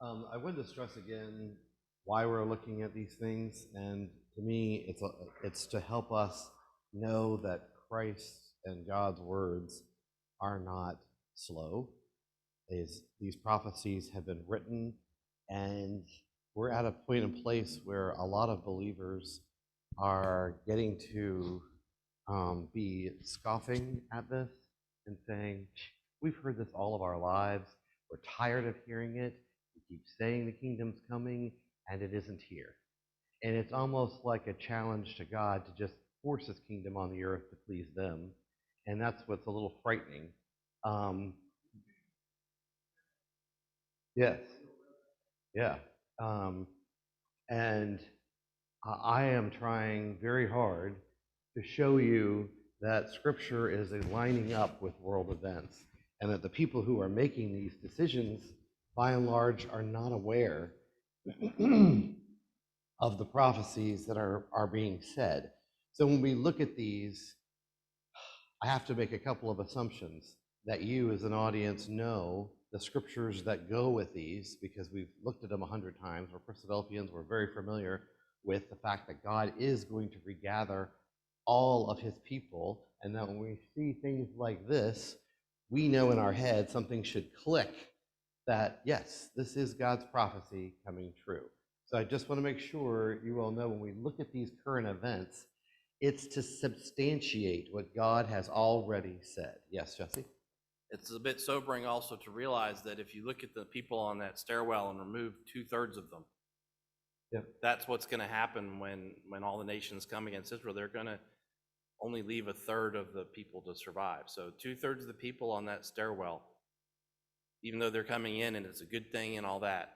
I wanted to stress again why we're looking at these things, and to me, it's to help us know that Christ and God's words are not slow. These prophecies have been written, and we're at a point and place where a lot of believers are getting to be scoffing at this and saying, we've heard this all of our lives. We're tired of hearing it. We keep saying the kingdom's coming, and it isn't here. And it's almost like a challenge to God to just force his kingdom on the earth to please them. And that's what's a little frightening. Yes. Yeah. And I am trying very hard to show you that Scripture is lining up with world events, and that the people who are making these decisions, by and large, are not aware of the prophecies that are being said. So when we look at these, I have to make a couple of assumptions that you as an audience know the scriptures that go with these, because we've looked at them 100 times. We're Christadelphians, we're very familiar with the fact that God is going to regather all of his people, and that when we see things like this, we know in our head something should click that, yes, this is God's prophecy coming true. So I just want to make sure you all know when we look at these current events, it's to substantiate what God has already said. Yes, Jesse? It's a bit sobering also to realize that if you look at the people on that stairwell and remove 2/3 of them, Yep. That's what's going to happen when all the nations come against Israel. They're going to only leave 1/3 of the people to survive. So 2/3 of the people on that stairwell, even though they're coming in and it's a good thing and all that,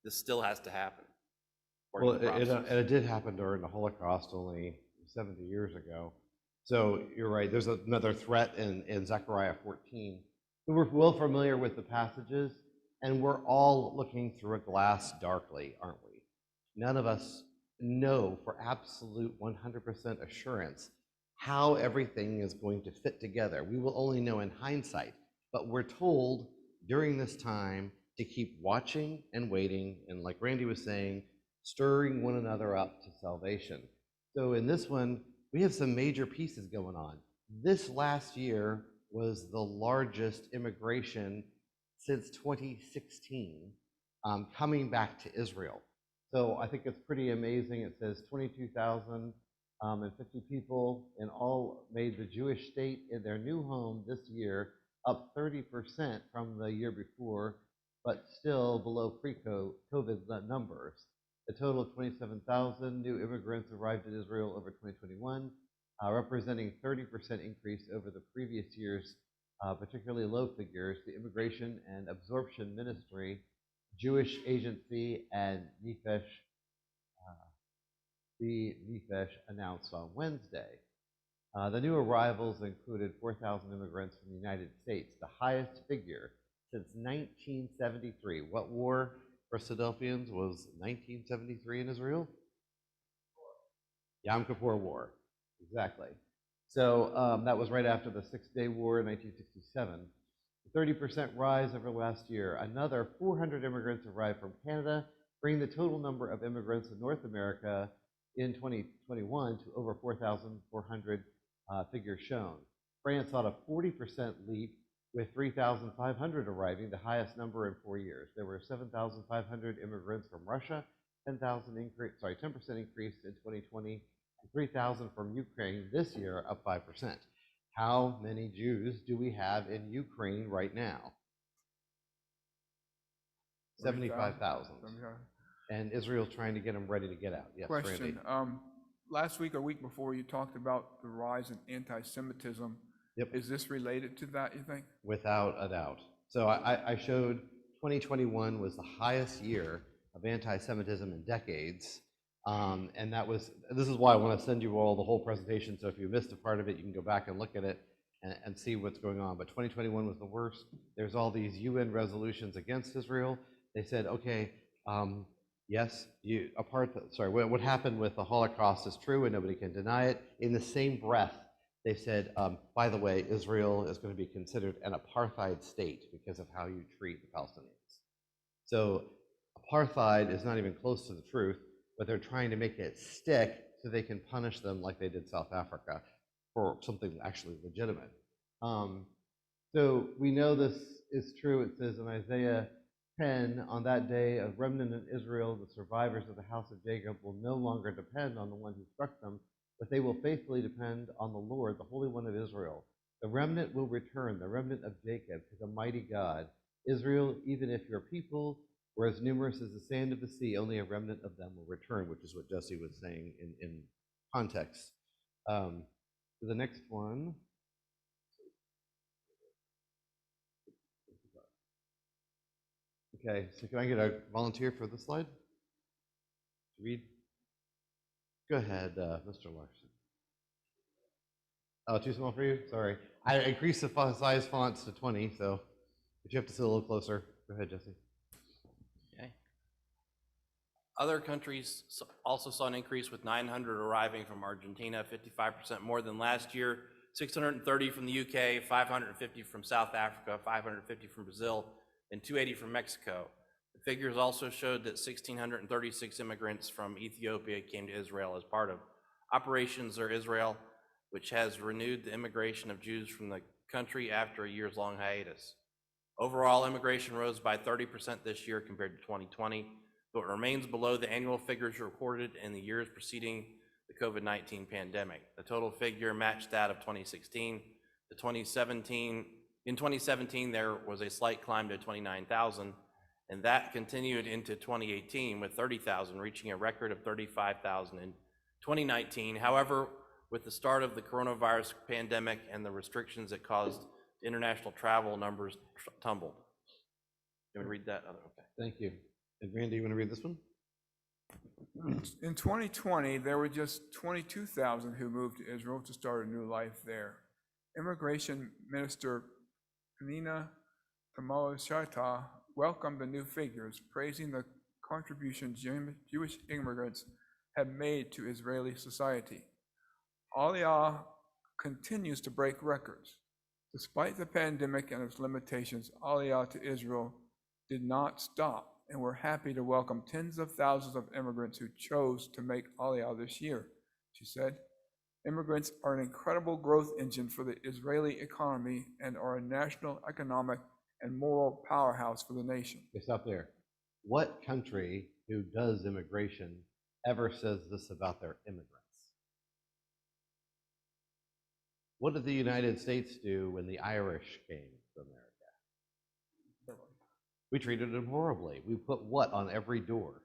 this still has to happen. Well, it did happen during the Holocaust only 70 years ago. So you're right, there's another threat in Zechariah 14. We're well familiar with the passages, and we're all looking through a glass darkly, aren't we? None of us know for absolute 100% assurance how everything is going to fit together. We will only know in hindsight, but we're told during this time to keep watching and waiting, and like Randy was saying, stirring one another up to salvation. So in this one, we have some major pieces going on. This last year was the largest immigration since 2016 coming back to Israel. So I think it's pretty amazing. It says 22,050 people in all made the Jewish state in their new home this year, up 30% from the year before, but still below pre-COVID numbers. A total of 27,000 new immigrants arrived in Israel over 2021, representing 30% increase over the previous year's particularly low figures. The Immigration and Absorption Ministry, Jewish Agency, and Nefesh announced on Wednesday. The new arrivals included 4,000 immigrants from the United States, the highest figure since 1973. What war, Christadelphians, was 1973 in Israel? Yom Kippur War, exactly. So that was right after the Six-Day War in 1967. 30% rise over last year. Another 400 immigrants arrived from Canada, bringing the total number of immigrants in North America in 2021 to over 4,400, figures shown. France saw a 40% leap, with 3,500 arriving, the highest number in 4 years. There were 7,500 immigrants from Russia, 10% increase in 2020, and 3,000 from Ukraine this year, up 5%. How many Jews do we have in Ukraine right now? 75,000. And Israel's trying to get them ready to get out. Yes, Question. Randy. Last week or week before, you talked about the rise in anti-Semitism. Yep. Is this related to that, you think? Without a doubt. So I showed 2021 was the highest year of anti-Semitism in decades. And this is why I want to send you all the whole presentation. So if you missed a part of it, you can go back and look at it and see what's going on. But 2021 was the worst. There's all these UN resolutions against Israel. They said, okay, yes, what happened with the Holocaust is true and nobody can deny it. In the same breath, they said, by the way, Israel is going to be considered an apartheid state because of how you treat the Palestinians. So apartheid is not even close to the truth, but they're trying to make it stick so they can punish them like they did South Africa for something actually legitimate. So we know this is true. It says in Isaiah 10, on that day, a remnant in Israel, the survivors of the house of Jacob, will no longer depend on the one who struck them, but they will faithfully depend on the Lord, the Holy One of Israel. The remnant will return, the remnant of Jacob, to the mighty God. Israel, even if your people were as numerous as the sand of the sea, only a remnant of them will return, which is what Jesse was saying in context. The next one. Okay, so can I get a volunteer for this slide? To read? Go ahead, Mr. Larson. Oh, too small for you? Sorry. I increased the size fonts to 20, so but you have to sit a little closer. Go ahead, Jesse. Okay. Other countries also saw an increase, with 900 arriving from Argentina, 55% more than last year, 630 from the UK, 550 from South Africa, 550 from Brazil, and 280 from Mexico. The figures also showed that 1,636 immigrants from Ethiopia came to Israel as part of Operation Zer Israel, which has renewed the immigration of Jews from the country after a years-long hiatus. Overall, immigration rose by 30% this year compared to 2020, but remains below the annual figures recorded in the years preceding the COVID-19 pandemic. The total figure matched that of 2016. In 2017, there was a slight climb to 29,000, and that continued into 2018 with 30,000, reaching a record of 35,000 in 2019. However, with the start of the coronavirus pandemic and the restrictions it caused, international travel numbers tumbled. You want to read that? Okay. Thank you. And Randy, you want to read this one? In 2020, there were just 22,000 who moved to Israel to start a new life there. Immigration Minister Pnina Tamala-Shaita welcomed the new figures, praising the contributions Jewish immigrants have made to Israeli society. Aliyah continues to break records. Despite the pandemic and its limitations, Aliyah to Israel did not stop, and we're happy to welcome tens of thousands of immigrants who chose to make Aliyah this year, she said. Immigrants are an incredible growth engine for the Israeli economy and are a national economic and moral powerhouse for the nation. Okay, stop there. What country who does immigration ever says this about their immigrants? What did the United States do when the Irish came to America? We treated them horribly. We put what on every door?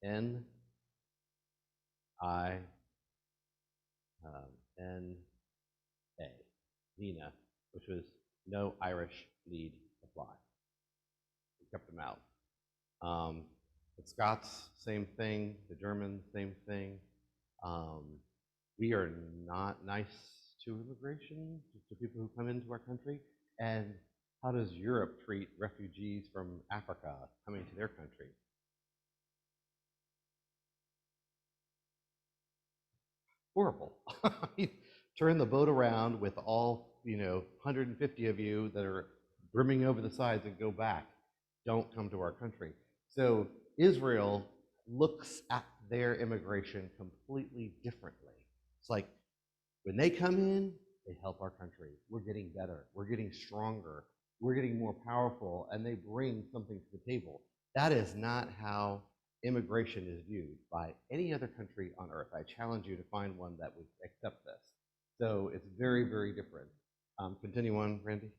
N-I-N-A, Nina, which was no Irish need apply. We kept them out. The Scots, same thing. The Germans, same thing. We are not nice to immigration, to people who come into our country. And how does Europe treat refugees from Africa coming to their country? Horrible. Turn the boat around with all, 150 of you that are brimming over the sides and go back. Don't come to our country. So Israel looks at their immigration completely differently. It's like when they come in, they help our country. We're getting better. We're getting stronger. We're getting more powerful, and they bring something to the table. That is not how immigration is viewed by any other country on earth. I challenge you to find one that would accept this. So it's very, very different. Continue on, Randy.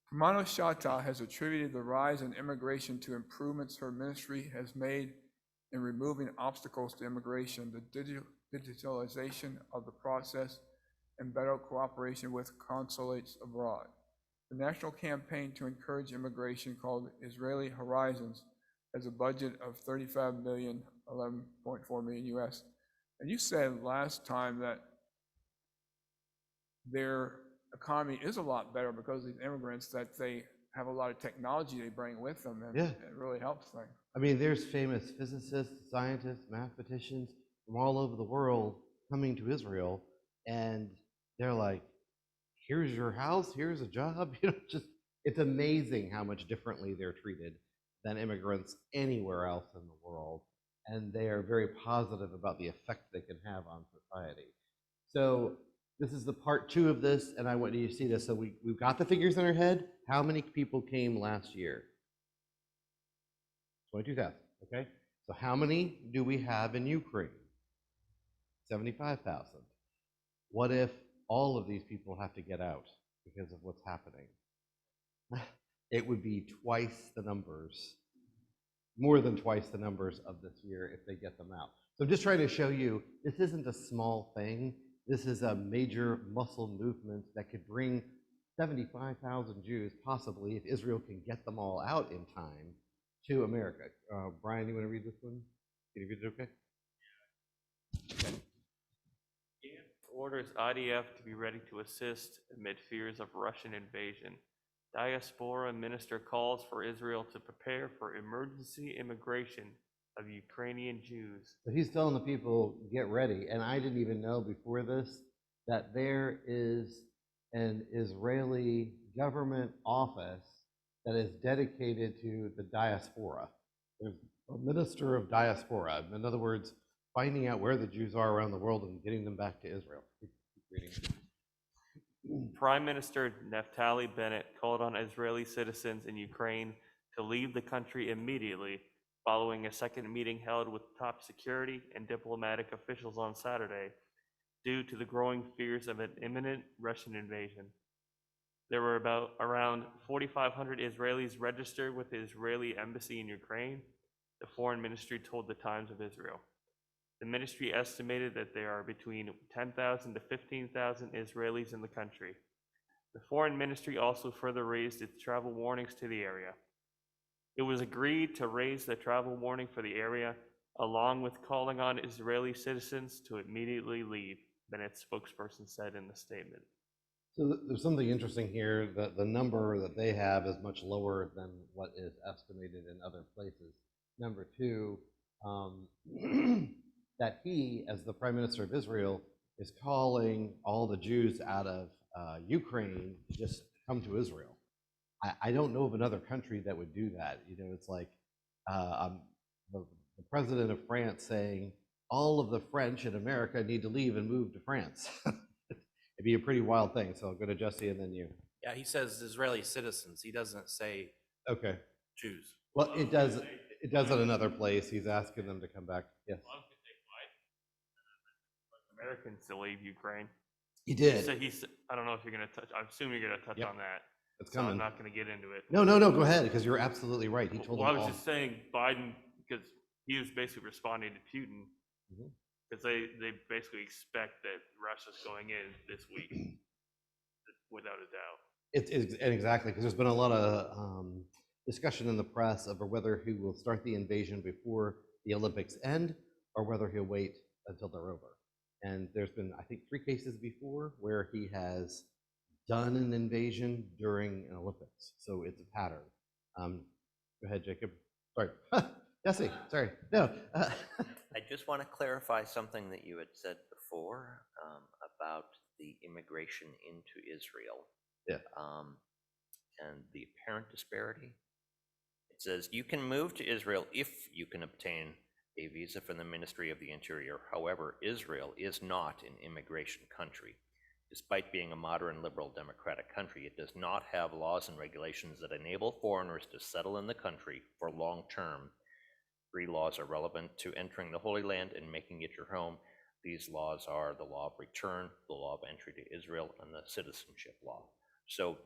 Tamala Shaita has attributed the rise in immigration to improvements her ministry has made in removing obstacles to immigration, the digitalization of the process, and better cooperation with consulates abroad. The national campaign to encourage immigration, called Israeli Horizons, has a budget of $35 million, 11.4 million US. And you said last time that their economy is a lot better because of these immigrants, that they have a lot of technology they bring with them, and Yeah. it really helps things. I mean, there's famous physicists, scientists, mathematicians from all over the world coming to Israel, and they're like, here's your house, here's a job. It's amazing how much differently they're treated than immigrants anywhere else in the world, and they are very positive about the effect they can have on society. So this is the part 2 of this, and I want you to see this. So we've got the figures in our head. How many people came last year? 22,000, okay? So how many do we have in Ukraine? 75,000. What if all of these people have to get out because of what's happening? It would be twice the numbers, more than twice the numbers of this year if they get them out. So I'm just trying to show you, this isn't a small thing. This is a major muscle movement that could bring 75,000 Jews, possibly, if Israel can get them all out in time, to America. Brian, you want to read this one? Can you read it okay? Okay. Orders IDF to be ready to assist amid fears of Russian invasion. Diaspora minister calls for Israel to prepare for emergency immigration of Ukrainian Jews. So he's telling the people, get ready. And I didn't even know before this that there is an Israeli government office that is dedicated to the diaspora. There's a minister of diaspora. In other words, finding out where the Jews are around the world and getting them back to Israel. Keep reading. Prime Minister Naftali Bennett called on Israeli citizens in Ukraine to leave the country immediately following a second meeting held with top security and diplomatic officials on Saturday due to the growing fears of an imminent Russian invasion. There were around 4,500 Israelis registered with the Israeli embassy in Ukraine, the foreign ministry told the Times of Israel. The ministry estimated that there are between 10,000 to 15,000 Israelis in the country. The foreign ministry also further raised its travel warnings to the area. It was agreed to raise the travel warning for the area, along with calling on Israeli citizens to immediately leave, Bennett's spokesperson said in the statement. So there's something interesting here, that the number that they have is much lower than what is estimated in other places. Number 2, that he, as the Prime Minister of Israel, is calling all the Jews out of Ukraine to just come to Israel. I don't know of another country that would do that. You know, it's like the president of France saying all of the French in America need to leave and move to France. It'd be a pretty wild thing. So I'll go to Jesse and then you. Yeah, he says Israeli citizens. He doesn't say Okay. Jews. Well, it does in another place. He's asking them to come back. Yes. Americans to leave Ukraine. He did. So I don't know if you're going to touch, I assume you're going to touch on that. It's So coming. I'm not going to get into it. No, go ahead, because you're absolutely right. He told Well, I them was all. just saying Biden, because he was basically responding to Putin, Mhm. because they basically expect that Russia's going in this week, without a doubt. It's exactly, because there's been a lot of discussion in the press over whether he will start the invasion before the Olympics end or whether he'll wait until they're over. And there's been, I think, 3 cases before where he has done an invasion during an Olympics. So it's a pattern. Go ahead, Jacob. Sorry. Jesse, sorry. No. I just want to clarify something that you had said before about the immigration into Israel. Yeah. And the apparent disparity. It says you can move to Israel if you can obtain a visa from the Ministry of the Interior. However, Israel is not an immigration country. Despite being a modern liberal democratic country, it does not have laws and regulations that enable foreigners to settle in the country for long term. 3 laws are relevant to entering the Holy Land and making it your home. These laws are the law of return, the law of entry to Israel, and the citizenship law. So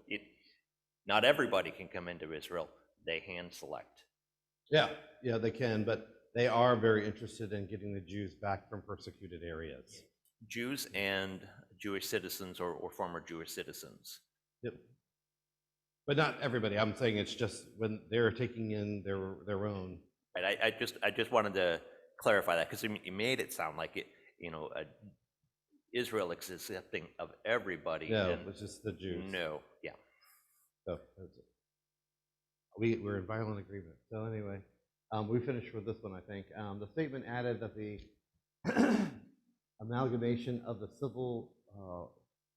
not everybody can come into Israel. They hand select. Yeah, they can, but they are very interested in getting the Jews back from persecuted areas. Jews and Jewish citizens or former Jewish citizens. Yep. But not everybody. I'm saying it's just when they're taking in their own. Right, I just wanted to clarify that, because you made it sound like it, Israel is accepting of everybody. No, and it's just the Jews. No, yeah. So that's it. We're in violent agreement. So anyway, we finished with this one, I think. The statement added that the amalgamation of the civil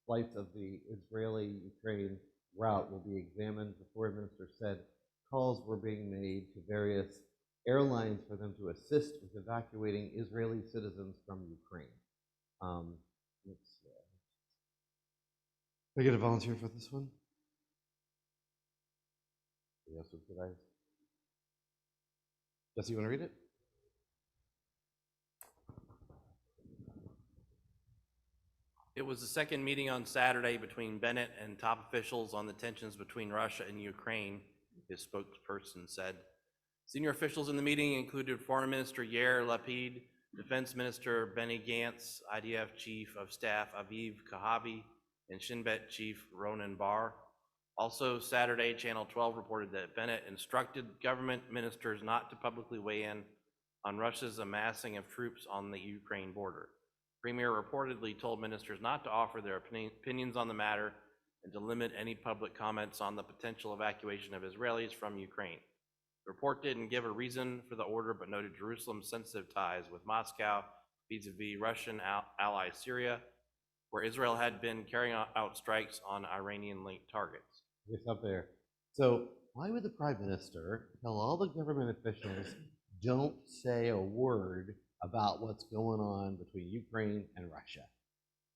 flights of the Israeli-Ukraine route will be examined, the foreign minister said, calls were being made to various airlines for them to assist with evacuating Israeli citizens from Ukraine. Let's see. Can I get a volunteer for this one? Yes, with good eyes. Jesse, you want to read it? It was the second meeting on Saturday between Bennett and top officials on the tensions between Russia and Ukraine, his spokesperson said. Senior officials in the meeting included Foreign Minister Yair Lapid, Defense Minister Benny Gantz, IDF Chief of Staff Aviv Kahavi, and Shin Bet Chief Ronan Bar. Also Saturday, Channel 12 reported that Bennett instructed government ministers not to publicly weigh in on Russia's amassing of troops on the Ukraine border. Premier reportedly told ministers not to offer their opinions on the matter and to limit any public comments on the potential evacuation of Israelis from Ukraine. The report didn't give a reason for the order, but noted Jerusalem's sensitive ties with Moscow vis-a-vis Russian ally Syria, where Israel had been carrying out strikes on Iranian-linked targets. Yes, up there. So why would the Prime Minister tell all the government officials, don't say a word about what's going on between Ukraine and Russia?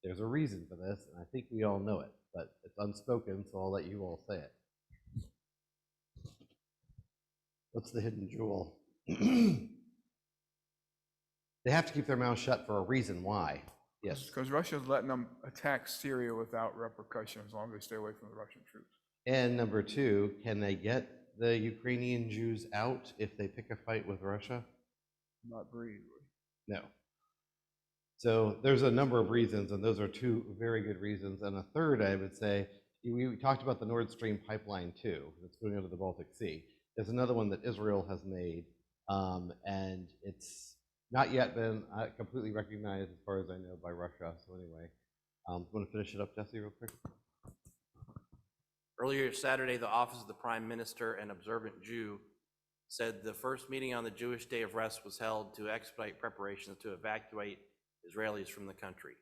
There's a reason for this, and I think we all know it, but it's unspoken, so I'll let you all say it. What's the hidden jewel? They have to keep their mouths shut for a reason. Why? Yes. Because Russia's letting them attack Syria without repercussion as long as they stay away from the Russian troops. And number two, can they get the Ukrainian Jews out if they pick a fight with Russia? Not breathe. No. So there's a number of reasons, and those are two very good reasons. And a third, I would say, we talked about the Nord Stream pipeline too, that's going into the Baltic Sea. There's another one that Israel has made, and it's not yet been completely recognized as far as I know by Russia. So anyway, want to finish it up, Jesse, real quick? Earlier Saturday, the Office of the Prime Minister, an observant Jew, said the first meeting on the Jewish Day of Rest was held to expedite preparations to evacuate Israelis from the country.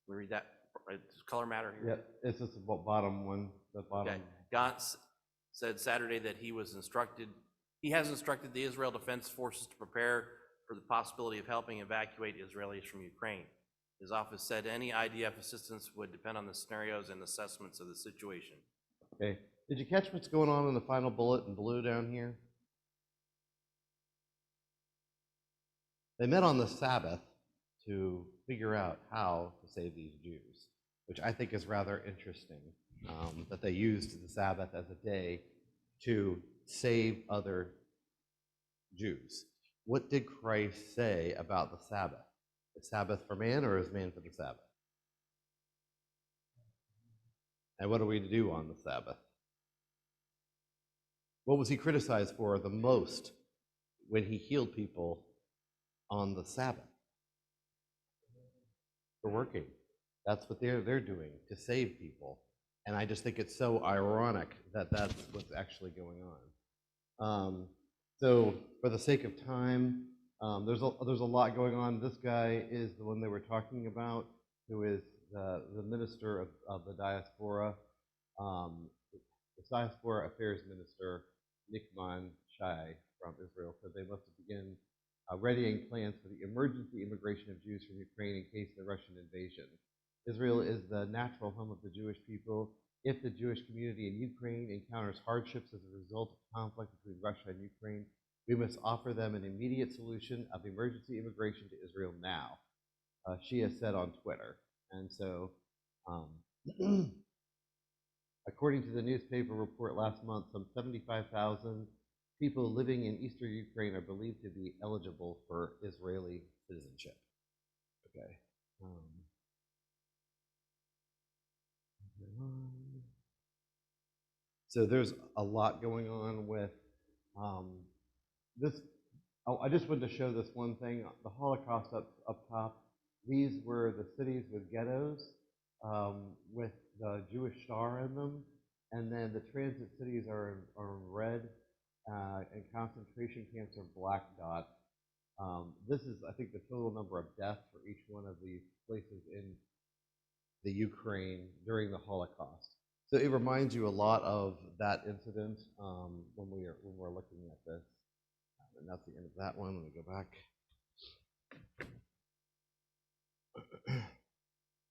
Can we read that? Does color matter here? Yeah, it's just the bottom one. The bottom. Okay. Gantz said Saturday that he has instructed the Israel Defense Forces to prepare for the possibility of helping evacuate Israelis from Ukraine. His office said any IDF assistance would depend on the scenarios and assessments of the situation. Okay. Did you catch what's going on in the final bullet in blue down here? They met on the Sabbath to figure out how to save these Jews, which I think is rather interesting, that they used the Sabbath as a day to save other Jews. What did Christ say about the Sabbath? Is Sabbath for man, or is man for the Sabbath? And what are we to do on the Sabbath? What was he criticized for the most when he healed people on the Sabbath? For working. That's what they're doing, to save people. And I just think it's so ironic that that's what's actually going on. So for the sake of time, there's a lot going on. This guy is the one they were talking about, who is the minister of the diaspora, the diaspora affairs minister, Nickman Shai from Israel, said they must begin readying plans for the emergency immigration of Jews from Ukraine in case of the Russian invasion. Israel is the natural home of the Jewish people. If the Jewish community in Ukraine encounters hardships as a result of conflict between Russia and Ukraine, we must offer them an immediate solution of emergency immigration to Israel now, she has said on Twitter. And so, according to the newspaper report last month, some 75,000 people living in eastern Ukraine are believed to be eligible for Israeli citizenship. Okay. So there's a lot going on with this. Oh, I just wanted to show this one thing. The Holocaust up top. These were the cities with ghettos with the Jewish star in them, and then the transit cities are in red, and concentration camps are black dots. This is, I think, the total number of deaths for each one of these places in the Ukraine during the Holocaust. So it reminds you a lot of that incident when we're looking at this. And that's the end of that one. Let me go back.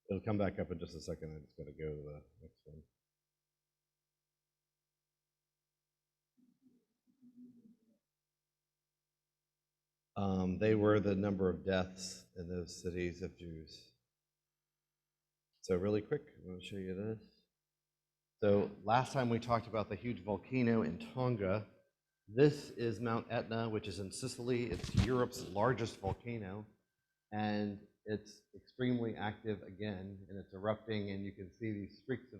It'll come back up in just a second. I just got to go to the next one. They were the number of deaths in those cities of Jews. So really quick, I'm going to show you this. So last time we talked about the huge volcano in Tonga. This is Mount Etna, which is in Sicily. It's Europe's largest volcano, and it's extremely active again, and it's erupting, and you can see these streaks of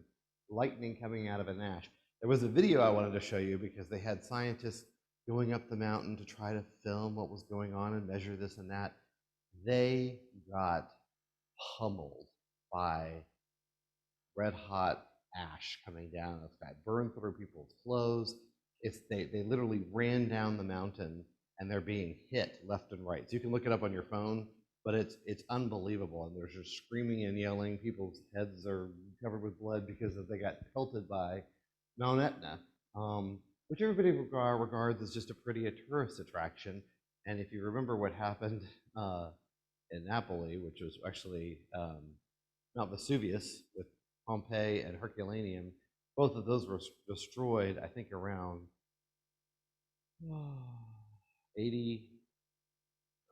lightning coming out of an ash. There was a video I wanted to show you because they had scientists going up the mountain to try to film what was going on and measure this and that. They got pummeled by red hot ash coming down the sky, burned through people's clothes. They literally ran down the mountain, and they're being hit left and right. So you can look it up on your phone, but it's unbelievable. And there's just screaming and yelling. People's heads are covered with blood because they got pelted by Mount Etna, which everybody regards as just a pretty tourist attraction. And if you remember what happened in Napoli, which was actually Mount Vesuvius with Pompeii and Herculaneum, both of those were destroyed, I think, around 80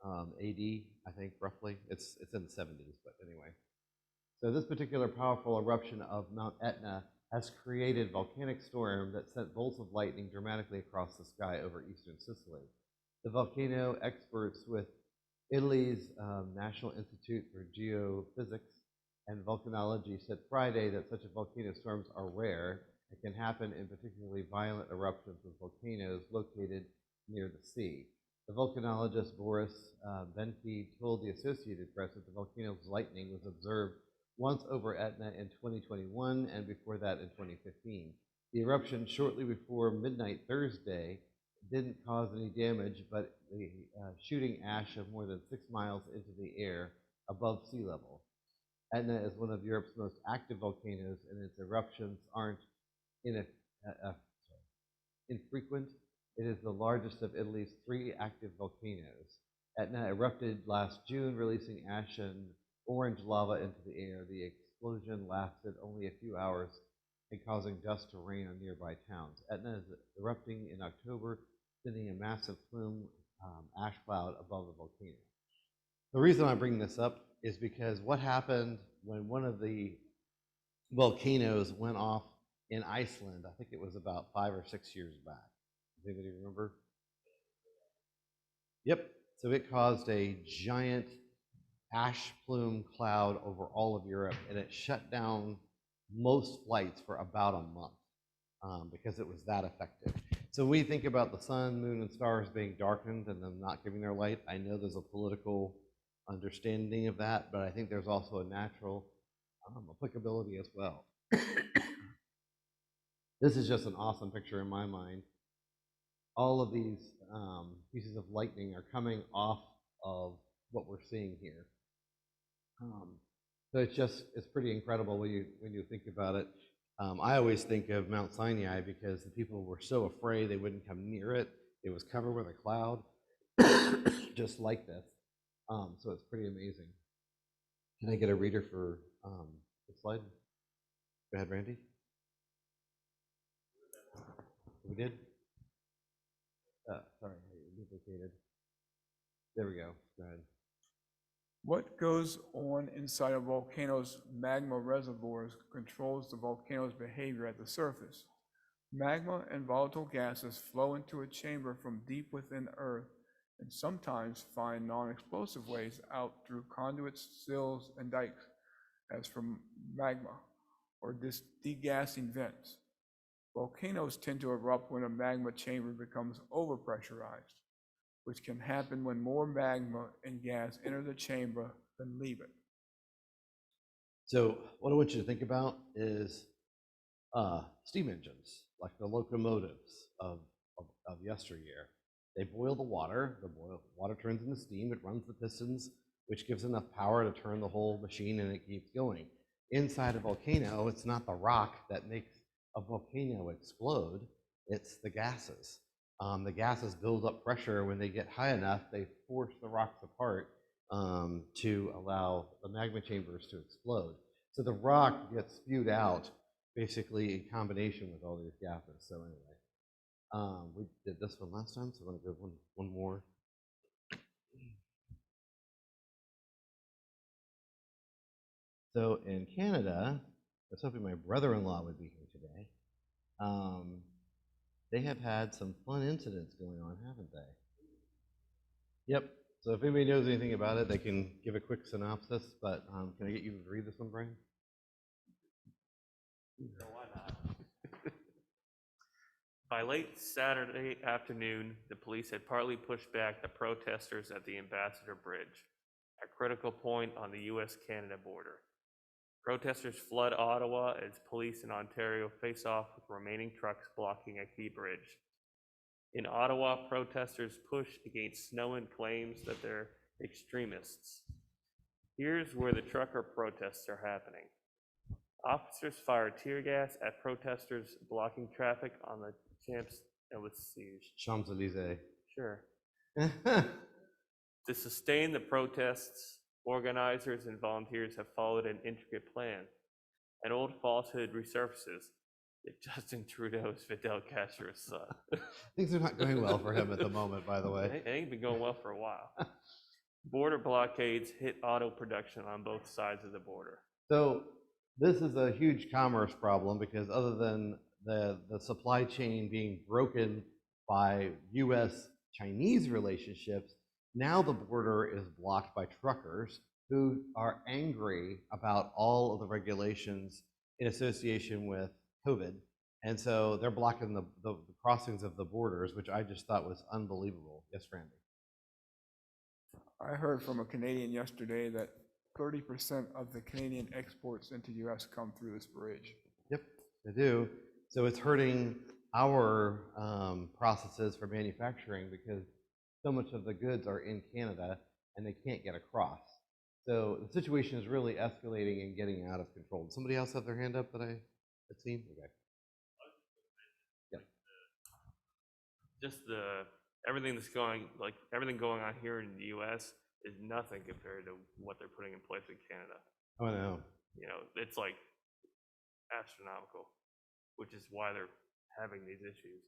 AD, I think, roughly. It's in the 70s, but anyway. So this particular powerful eruption of Mount Etna has created volcanic storm that sent bolts of lightning dramatically across the sky over eastern Sicily. The volcano experts with Italy's National Institute for Geophysics and Volcanology said Friday that such volcano storms are rare and can happen in particularly violent eruptions with volcanoes located near the sea. The volcanologist Boris Benke told the Associated Press that the volcano's lightning was observed once over Etna in 2021 and before that in 2015. The eruption shortly before midnight Thursday didn't cause any damage, but the shooting ash of more than 6 miles into the air above sea level. Etna is one of Europe's most active volcanoes, and its eruptions aren't infrequent. It is the largest of Italy's 3 active volcanoes. Etna erupted last June, releasing ash and orange lava into the air. The explosion lasted only a few hours and causing dust to rain on nearby towns. Etna is erupting in October, sending a massive plume ash cloud above the volcano. The reason I bring this up is because what happened when one of the volcanoes went off in Iceland, I think it was about 5 or 6 years back. Does anybody remember? Yep. So it caused a giant ash plume cloud over all of Europe, and it shut down most flights for about a month because it was that effective. So we think about the sun, moon, and stars being darkened and them not giving their light. I know there's a political understanding of that, but I think there's also a natural applicability as well. This is just an awesome picture in my mind. All of these pieces of lightning are coming off of what we're seeing here. So it's pretty incredible when you think about it. I always think of Mount Sinai because the people were so afraid they wouldn't come near it. It was covered with a cloud, just like this. So it's pretty amazing. Can I get a reader for the slide? Go ahead, Randy. We did? Sorry, duplicated. There we go. Go ahead. What goes on inside a volcano's magma reservoirs controls the volcano's behavior at the surface. Magma and volatile gases flow into a chamber from deep within Earth and sometimes find non-explosive ways out through conduits, sills, and dikes, as from magma or degassing vents. Volcanoes tend to erupt when a magma chamber becomes overpressurized, which can happen when more magma and gas enter the chamber than leave it. So what I want you to think about is steam engines, like the locomotives of yesteryear. They boil the water turns into steam, it runs the pistons, which gives enough power to turn the whole machine, and it keeps going. Inside a volcano, it's not the rock that makes a volcano explode, it's the gases. The gases build up pressure. When they get high enough, they force the rocks apart to allow the magma chambers to explode. So the rock gets spewed out basically in combination with all these gases. So anyway, we did this one last time, so I'm going to go one more. So in Canada, I was hoping my brother-in-law would be here today. They have had some fun incidents going on, haven't they? Yep. So if anybody knows anything about it, they can give a quick synopsis, but can I get you to read this one, Brian? Sure, why not? By late Saturday afternoon, the police had partly pushed back the protesters at the Ambassador Bridge, a critical point on the US-Canada border. Protesters flood Ottawa as police in Ontario face off with remaining trucks blocking a key bridge. In Ottawa, protesters push against snow and claims that they're extremists. Here's where the trucker protests are happening. Officers fire tear gas at protesters blocking traffic on the Champs-Élysées. Sure. To sustain the protests, organizers and volunteers have followed an intricate plan. An old falsehood resurfaces that Justin Trudeau is Fidel Castro's son. Things are not going well for him at the moment, by the way. It ain't been going well for a while. Border blockades hit auto production on both sides of the border. So this is a huge commerce problem because other than the supply chain being broken by US-Chinese relationships, now the border is blocked by truckers who are angry about all of the regulations in association with COVID. And so they're blocking the crossings of the borders, which I just thought was unbelievable. Yes, Randy? I heard from a Canadian yesterday that 30% of the Canadian exports into the US come through this bridge. Yep, they do. So it's hurting our processes for manufacturing because so much of the goods are in Canada and they can't get across. So the situation is really escalating and getting out of control. Did somebody else have their hand up that I had seen? Okay. Yeah. Just everything going on here in the US is nothing compared to what they're putting in place in Canada. Oh, no. You know, it's like astronomical, which is why they're having these issues.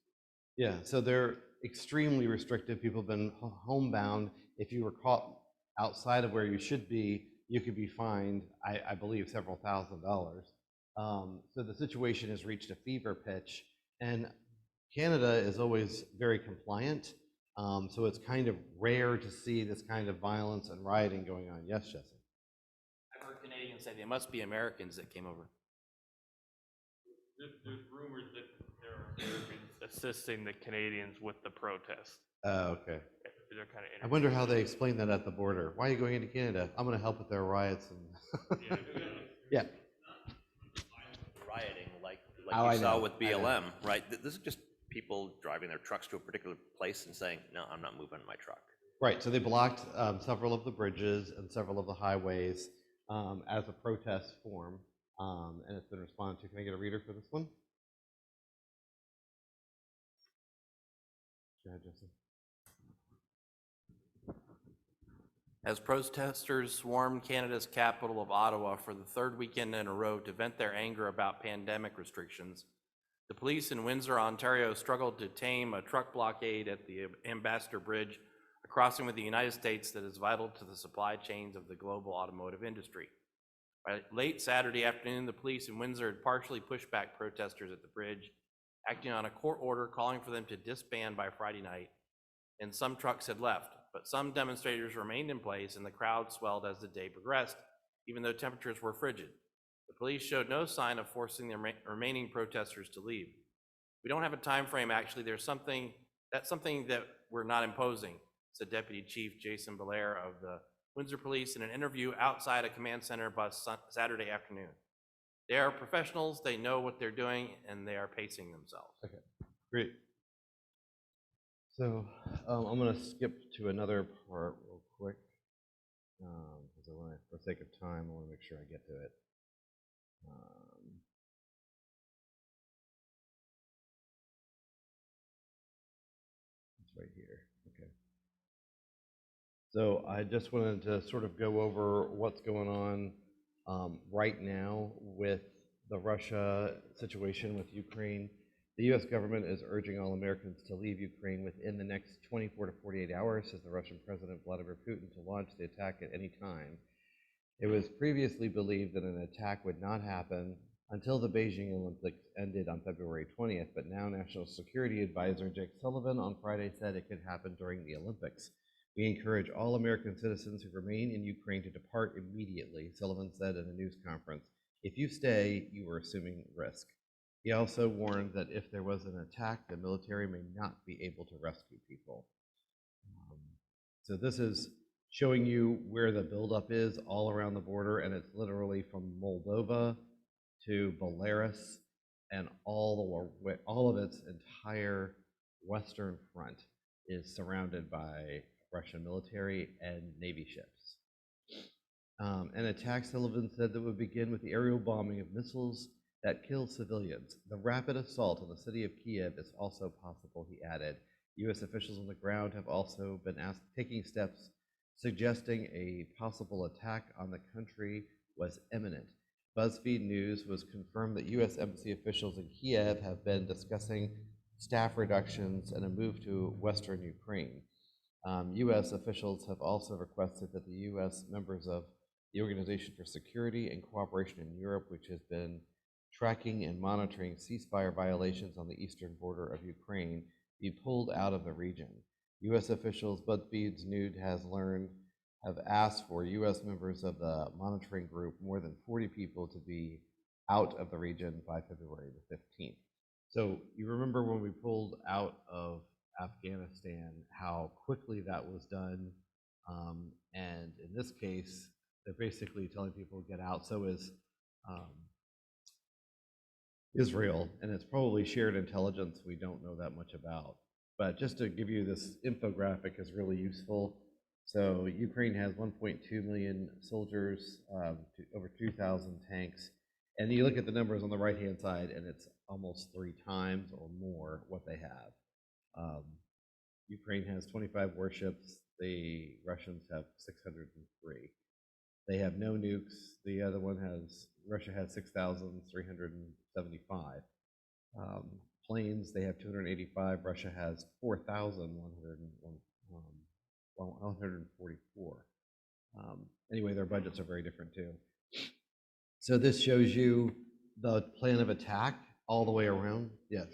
Yeah, so they're extremely restrictive. People have been homebound. If you were caught outside of where you should be, you could be fined, I believe, several $1,000s. So the situation has reached a fever pitch, and Canada is always very compliant. So it's kind of rare to see this kind of violence and rioting going on. Yes, Jesse? I've heard Canadians say they must be Americans that came over. There's rumors that there are Americans assisting the Canadians with the protest. Oh, okay. They're kind of. I wonder how they explain that at the border. Why are you going into Canada? I'm going to help with their riots. And yeah. Rioting like Oh, you saw know, with BLM, right? This is just people driving their trucks to a particular place and saying, no, I'm not moving my truck. Right, so they blocked several of the bridges and several of the highways as a protest form, and it's been responded to. Can I get a reader for this one? Go ahead, Jesse. As protesters swarmed Canada's capital of Ottawa for the third weekend in a row to vent their anger about pandemic restrictions, the police in Windsor, Ontario struggled to tame a truck blockade at the Ambassador Bridge, a crossing with the United States that is vital to the supply chains of the global automotive industry. By late Saturday afternoon, the police in Windsor had partially pushed back protesters at the bridge, acting on a court order calling for them to disband by Friday night, and some trucks had left, but some demonstrators remained in place and the crowd swelled as the day progressed, even though temperatures were frigid. The police showed no sign of forcing the remaining protesters to leave. We don't have a time frame, actually. That's something that we're not imposing, said Deputy Chief Jason Belair of the Windsor Police in an interview outside a command center bus Saturday afternoon. They are professionals, they know what they're doing, and they are pacing themselves. Okay, great. So I'm going to skip to another part real quick because I want to, for the sake of time, I want to make sure I get to it. So I just wanted to sort of go over what's going on right now with the Russia situation with Ukraine. The U.S. government is urging all Americans to leave Ukraine within the next 24 to 48 hours, says the Russian President Vladimir Putin, to launch the attack at any time. It was previously believed that an attack would not happen until the Beijing Olympics ended on February 20th, but now National Security Advisor Jake Sullivan on Friday said it could happen during the Olympics. We encourage all American citizens who remain in Ukraine to depart immediately, Sullivan said in a news conference. If you stay, you are assuming risk. He also warned that if there was an attack, the military may not be able to rescue people. So this is showing you where the buildup is all around the border, and it's literally from Moldova to Belarus, and all of its entire western front is surrounded by Russian military and Navy ships. An attack, Sullivan said, that would begin with the aerial bombing of missiles that kill civilians. The rapid assault on the city of Kiev is also possible, he added. U.S. officials on the ground have also been taking steps suggesting a possible attack on the country was imminent. BuzzFeed News was confirmed that U.S. embassy officials in Kiev have been discussing staff reductions and a move to western Ukraine. U.S. officials have also requested that the U.S. members of the Organization for Security and Cooperation in Europe, which has been tracking and monitoring ceasefire violations on the eastern border of Ukraine, be pulled out of the region. U.S. officials, BuzzFeed News has learned, have asked for U.S. members of the monitoring group, more than 40 people, to be out of the region by February the 15th. So you remember when we pulled out of Afghanistan, how quickly that was done. And in this case, they're basically telling people to get out. So is Israel, and it's probably shared intelligence we don't know that much about. But just to give you this infographic is really useful. So Ukraine has 1.2 million soldiers, over 2,000 tanks. And you look at the numbers on the right-hand side, and it's almost 3 times or more what they have. Ukraine has 25 warships. The Russians have 603. They have no nukes. The other one Russia has 6,375. Planes, they have 285. Russia has 4,144. Anyway, their budgets are very different too. So this shows you the plan of attack all the way around. Yes.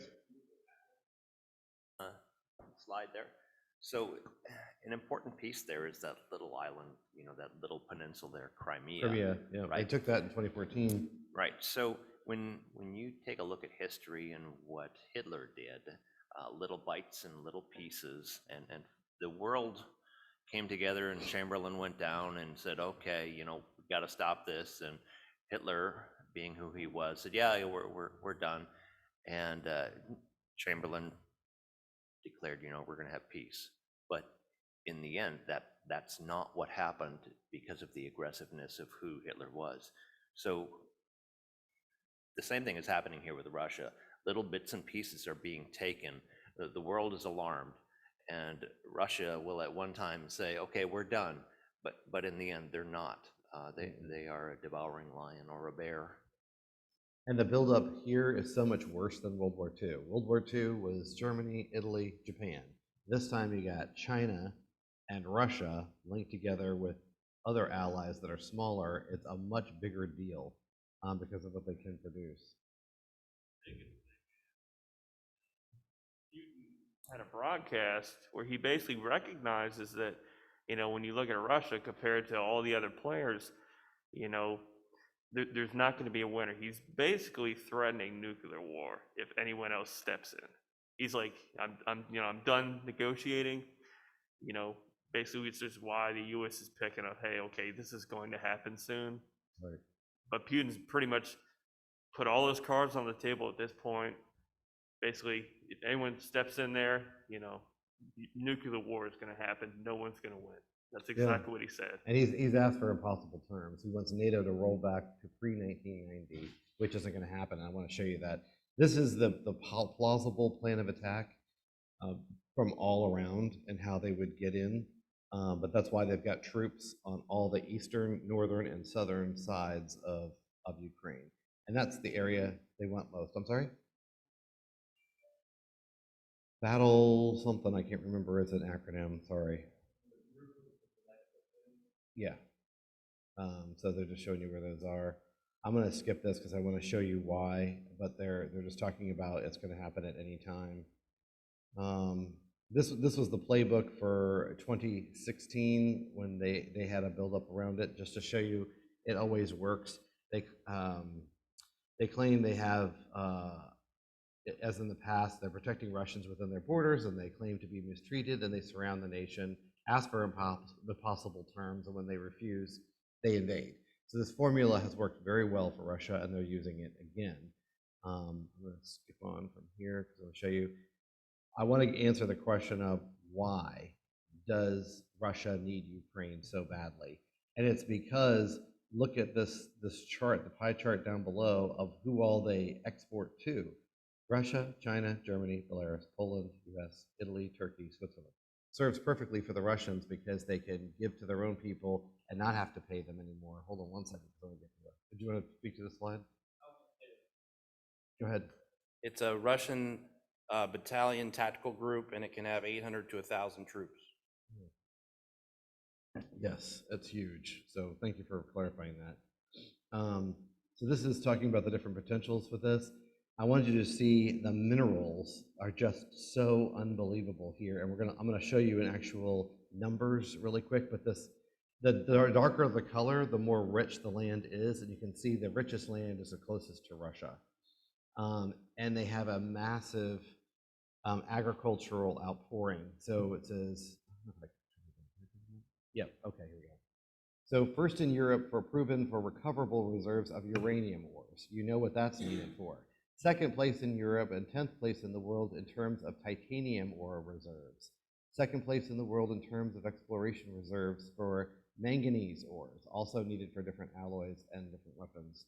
Slide there. So an important piece there is that little island, that little peninsula there, Crimea. Yeah. Right. They took that in 2014. Right. So when you take a look at history and what Hitler did, little bites and little pieces, and the world came together, and Chamberlain went down and said, okay, we've got to stop this. And Hitler, being who he was, said, yeah, we're done. And Chamberlain declared, we're going to have peace. But in the end, that's not what happened because of the aggressiveness of who Hitler was. So the same thing is happening here with Russia. Little bits and pieces are being taken. The world is alarmed, and Russia will at one time say, okay, we're done. But in the end, they're not. They are a devouring lion or a bear. And the buildup here is so much worse than World War II. World War II was Germany, Italy, Japan. This time you got China and Russia linked together with other allies that are smaller. It's a much bigger deal because of what they can produce. Putin had a broadcast where he basically recognizes that, when you look at Russia compared to all the other players, there's not going to be a winner. He's basically threatening nuclear war if anyone else steps in. He's like, I'm done negotiating. Basically, it's just why the U.S. is picking up, hey, okay, this is going to happen soon. Right. But Putin's pretty much put all his cards on the table at this point. Basically, if anyone steps in there, nuclear war is going to happen. No one's going to win. That's exactly what he said. And he's asked for impossible terms. He wants NATO to roll back to pre-1990, which isn't going to happen. I want to show you that. This is the plausible plan of attack from all around and how they would get in. But that's why they've got troops on all the eastern, northern, and southern sides of Ukraine. And that's the area they want most. I'm sorry? Battle something, I can't remember, it's an acronym, sorry. Yeah. So they're just showing you where those are. I'm going to skip this because I want to show you why, but they're just talking about it's going to happen at any time. This was the playbook for 2016 when they had a buildup around it, just to show you it always works. They claim they have, as in the past, they're protecting Russians within their borders, and they claim to be mistreated, and they surround the nation, ask for the possible terms, and when they refuse, they invade. So this formula has worked very well for Russia, and they're using it again. I'm going to skip on from here because I'll show you. I want to answer the question of why does Russia need Ukraine so badly? And it's because, look at this chart, the pie chart down below of who all they export to. Russia, China, Germany, Belarus, Poland, US, Italy, Turkey, Switzerland. Serves perfectly for the Russians because they can give to their own people and not have to pay them anymore. Hold on one second. Did you want to speak to the slide? Go ahead. It's a Russian battalion tactical group, and it can have 800 to 1,000 troops. Yes, that's huge. So thank you for clarifying that. So this is talking about the different potentials for this. I wanted you to see the minerals are just so unbelievable here, and I'm gonna show you in actual numbers really quick. But the darker the color, the more rich the land is, and you can see the richest land is the closest to Russia, and they have a massive agricultural outpouring. So it says, yep, okay, here we go. So first in Europe proven for recoverable reserves of uranium ores. You know what that's needed for. Second place in Europe and 10th place in the world in terms of titanium ore reserves. Second place in the world in terms of exploration reserves for manganese ores, also needed for different alloys and different weapons.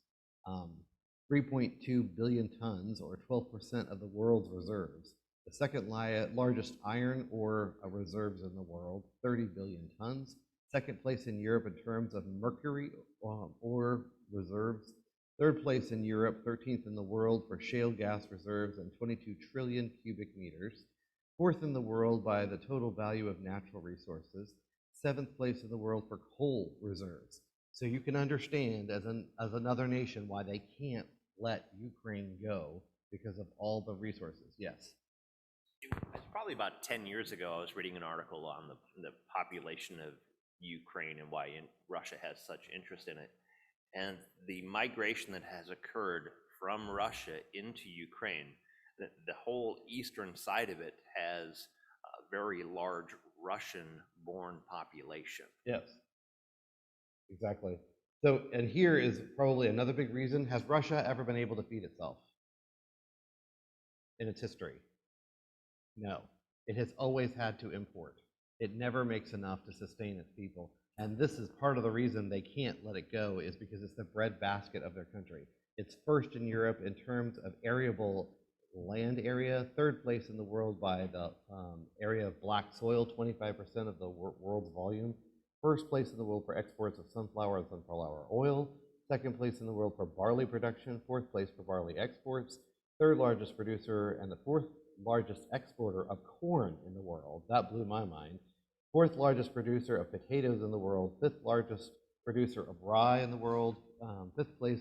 3.2 billion tons, or 12% of the world's reserves. The second largest iron ore reserves in the world, 30 billion tons. Second place in Europe in terms of mercury ore reserves. Third place in Europe, 13th in the world for shale gas reserves and 22 trillion cubic meters. Fourth in the world by the total value of natural resources. Seventh place in the world for coal reserves. So you can understand as another nation why they can't let Ukraine go because of all the resources. Yes? It's probably about 10 years ago, I was reading an article on the population of Ukraine and why Russia has such interest in it. And the migration that has occurred from Russia into Ukraine, the whole eastern side of it has a very large Russian-born population. Yes, exactly. So, and here is probably another big reason. Has Russia ever been able to feed itself in its history? No. It has always had to import. It never makes enough to sustain its people. And this is part of the reason they can't let it go, is because it's the breadbasket of their country. It's first in Europe in terms of arable land area, third place in the world by the area of black soil, 25% of the world's volume. First place in the world for exports of sunflower and sunflower oil. Second place in the world for barley production. Fourth place for barley exports. Third largest producer and the fourth largest exporter of corn in the world. That blew my mind. Fourth largest producer of potatoes in the world. Fifth largest producer of rye in the world. Fifth place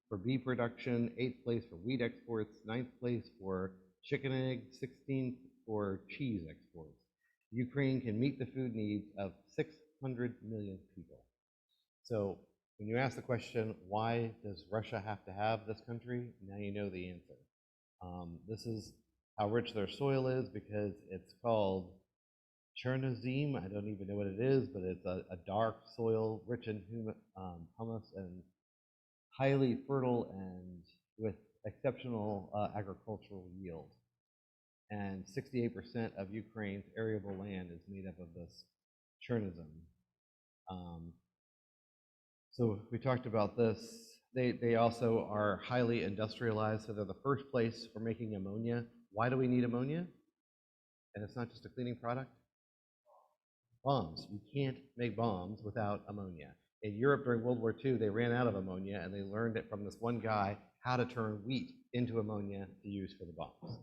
for bee production. Eighth place for wheat exports. Ninth place for chicken eggs. 16th for cheese exports. Ukraine can meet the food needs of 600 million people. So when you ask the question, why does Russia have to have this country? Now you know the answer. This is how rich their soil is, because it's called Chernozem. I don't even know what it is, but it's a dark soil, rich in humus and highly fertile and with exceptional agricultural yield. And 68% of Ukraine's arable land is made up of this Chernozem. So we talked about this. They also are highly industrialized, so they're the first place for making ammonia. Why do we need ammonia? And it's not just a cleaning product? bombs. You can't make bombs without ammonia. In Europe during World War II, they ran out of ammonia, and they learned it from this one guy how to turn wheat into ammonia to use for the bombs.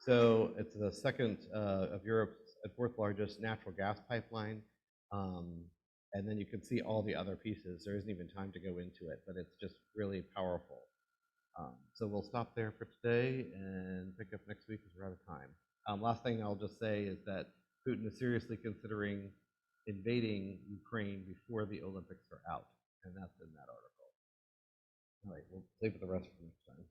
So it's the second of Europe's and fourth largest natural gas pipeline. And then you can see all the other pieces. There isn't even time to go into it, but it's just really powerful. So we'll stop there for today and pick up next week because we're out of time. Last thing I'll just say is that Putin is seriously considering invading Ukraine before the Olympics are out, and that's in that article. All right, we'll save the rest for next time.